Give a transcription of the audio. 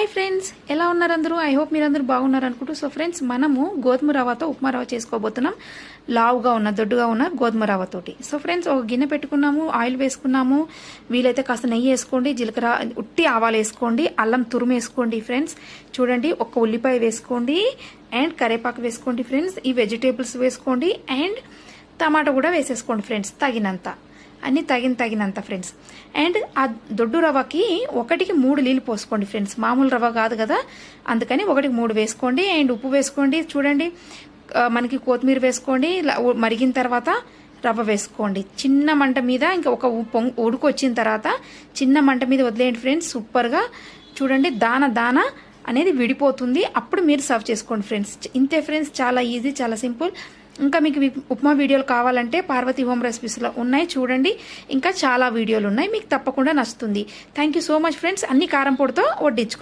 Hi friends, ఎలా ఉన్నారు అందరూ? ఐ హోప్ మీరందరూ బాగున్నారు అనుకుంటూ. సో ఫ్రెండ్స్, మనము గోధుమ రవ్వతో ఉప్మా రవ్వ చేసుకోబోతున్నాం. లావుగా ఉన్న దొడ్డుగా ఉన్న గోధుమ రవ్వతోటి. సో ఫ్రెండ్స్, ఒక గిన్నె పెట్టుకున్నాము, ఆయిల్ వేసుకున్నాము. వీలైతే కాస్త నెయ్యి వేసుకోండి, జీలకర్ర, ఉట్టి ఆవాలు వేసుకోండి, అల్లం తురుము వేసుకోండి ఫ్రెండ్స్. చూడండి, ఒక ఉల్లిపాయ వేసుకోండి అండ్ కరివేపాకు వేసుకోండి ఫ్రెండ్స్. ఈ వెజిటేబుల్స్ వేసుకోండి అండ్ టమాటా కూడా వేసేసుకోండి ఫ్రెండ్స్, తగినంత. అన్ని తగినంత ఫ్రెండ్స్. అండ్ ఆ దొడ్డు రవ్వకి 1కి 3 నీళ్ళు పోసుకోండి ఫ్రెండ్స్. మామూలు రవ్వ కాదు కదా, అందుకని 1కి 3 వేసుకోండి. అండ్ ఉప్పు వేసుకోండి. చూడండి, మనకి కొత్తిమీర వేసుకోండి. మరిగిన తర్వాత రవ్వ వేసుకోండి. చిన్న మంట మీద ఇంకా ఒక ఉడుకు వచ్చిన తర్వాత చిన్న మంట మీద వదిలేయండి ఫ్రెండ్స్. సూపర్గా చూడండి, దాన అనేది విడిపోతుంది. అప్పుడు మీరు సర్వ్ చేసుకోండి ఫ్రెండ్స్. ఇంతే ఫ్రెండ్స్, చాలా ఈజీ, చాలా సింపుల్. ఇంకా మీకు ఉప్మా వీడియోలు కావాలంటే పార్వతి హోమ్ రెసిపీస్లో ఉన్నాయి, చూడండి. ఇంకా చాలా వీడియోలు ఉన్నాయి, మీకు తప్పకుండా నచ్చుతుంది. Thank you so much friends. అన్ని కారం పొడితో వడ్డించుకోండి.